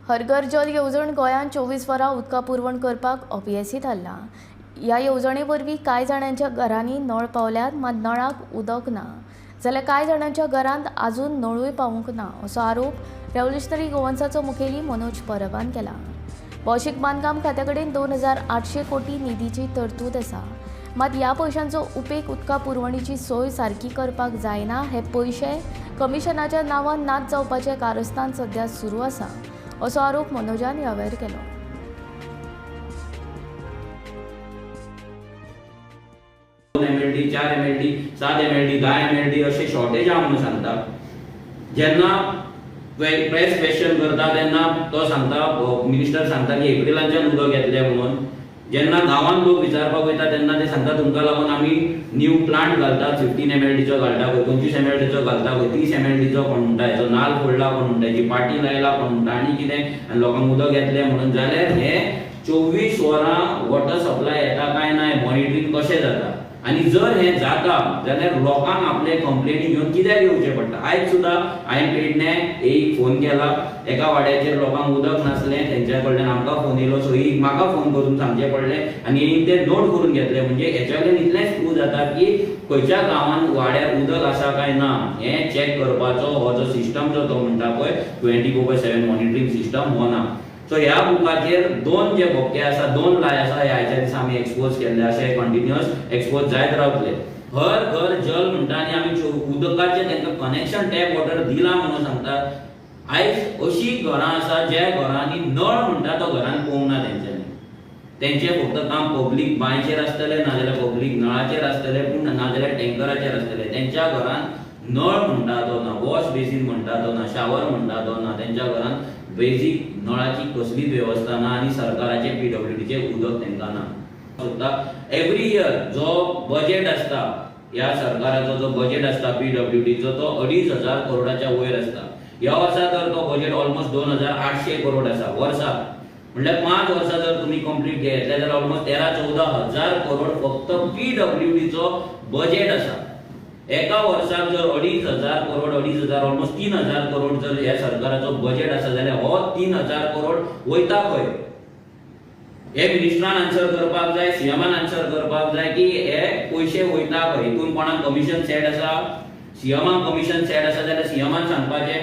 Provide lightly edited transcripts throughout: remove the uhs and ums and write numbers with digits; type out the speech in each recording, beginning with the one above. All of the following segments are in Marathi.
हर घर जल येवजण गोंयांत 24 वरां उदका पुरवण करपाक ओपीएसी थारला। ह्या येवजणे वरवीं कांय जाणांच्या घरांनी नळ पावल्यात, मात नळाक उदक ना, जाल्यार कांय जाणांच्या घरांत आजून नळूय पावूंक ना असो आरोप रेव्होल्युशनरी गोवन्साचो मुखेली मनोज परबान केला। भौशीक बांदकाम खात्या कडेन 2800 कोटी निधीची तरतूद आसा, मात ह्या पयशांचो उपेग उदका पुरवणीची सोय सारकी करपाक जायना। हे पयशे कमिशनाच्या नांवान नाच जावपाचें कारस्थान सध्या सुरू आसा असो आरोप मनोजान ह्या वेळार केलो। 2 MLD 4 MLD 7 MLD 10 MLD असे शॉर्टेज आहा म्हणून सांगता। जेन्ना प्रेस क्वेश्चन करता तेन्ना तो सांगता, मिनिस्टर सांगता की एप्रिलांच्यान उदक येतले म्हणून। जेन्ना गांवांत लोक विचारपाक वयता तेन्ना ते सांगता तुमकां लागून आमी न्यू प्लांट घालतात, 15 MLD चो घालता, 25 MLD चो घालता, 30 MLD चो कोण म्हणटा, हेचो नाल फोडला कोण म्हणटा, हेची पाटी लायला कोण म्हणटा आनी कितें, आनी लोकांक उदक येतलें म्हणून। जाल्यार हे 24 वरां वॉटर सप्लाय येता काय ना मॉनिटरींग कशें जाता, आनी जर हे जाता जाल्यार लोकांक आपले कंप्लेनी घेवन कित्याक येवचें पडटा। आयज सुद्दां हांवें पेडणे एक फोन केला, एका वाड्याचेर लोकांक उदक नासलें, तेंच्या कडल्यान आमकां फोन येयलो, सो ही म्हाका फोन करून सांगचें पडलें आनी हेणी तें नोट करून घेतलें। म्हणजे हेच्या वयल्यान इतलेंच प्रूव जाता की खंयच्या गांवांत वाड्यार उदक आसा काय ना हें चॅक करपाचो हो जो सिस्टम जो तो म्हणटा पळय 24/7 मॉनिटरींग सिस्टम हो ना। सो ह्या बुकाचेर 2 जे बोके आसा, 2 लाय आसा, हे आयच्या दिसा आमी एक्सपोज केल्ले आसा, हे कंटिन्युअस एक्सपोज जायत रावतले। हर घर जल म्हणटा आनी आमी उदकाचें तांकां कनेक्शन टॅप वॉटर दिलां म्हणून सांगतात। आयज अशीं घरां आसा ज्या घरांनी नळ म्हणटा तो घरांत पोवंक ना तेंच्यांनी। तेंचें फक्त काम पब्लीक बांयचेर आसतलें, नाजाल्यार पब्लीक नळाचेर आसतलें, पूण नाजाल्यार टँकराचेर आसतलें। तेंच्या घरांत नळ म्हणटा तो ना, वॉश बेसीन म्हणटा तो ना, शावर म्हणटा तो ना, तेंच्या घरांत बेजीक नळाची कसलीच वेवस्था ना आनी सरकाराचे पीडब्ल्यूडीचे उदक तेंकां ना। सुद्दां एवरी इयर जो बजेट आसता, ह्या सरकाराचो जो बजेट आसता पीडब्ल्यूडीचो तो 2,500 करोडाच्या वयर आसता। ह्या वर्सा तर तो बजेट ऑलमोस्ट 2,800 करोड आसा वर्साक। म्हणल्यार 5 वर्सां जर तुमी कंप्लीट घेतले जाल्यार ऑलमोस्ट 13-14 हजार करोड फक्त पीडब्ल्यूडीचो बजेट आसा। एका वर्साक जर 2,500 करोड, 2,500 ऑलमोस्ट 3,000 करोड जर ह्या सरकाराचो बजेट आसा जाल्यार हो 3,000 करोड वयता खंय? हे मिनिस्टरान आन्सर करपाक जाय, सीएमान आन्सर करपाक जाय की हे पयशे वयता खंय, हितून कोणाक कमिशन सेट आसा, सीएमाक कमिशन सेट आसा जाल्यार सीएमान सांगपाचें,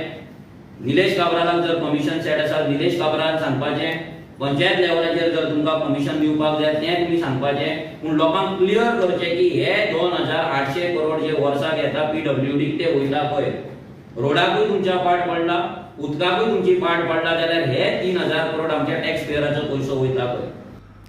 निलेश काब्रालाक जर कमिशन सेट आसा निलेश काब्रालाक सांगपाचें, पंचायत लेवलाचेर जर तुमकां कमिशन दिवपाक जाय तें तुमी सांगपाचें। पूण लोकांक क्लियर करचें की हे 2,800 करोड जे वर्साक येता पीडब्ल्यूडीक ते वयता खंय? रोडाकूय तुमच्या पाड पडला, उदकाकूय तुमची पाड पडला, जाल्यार हे 3,000 करोड आमच्या टॅक्स पेयराचो पयसो वयता खंय?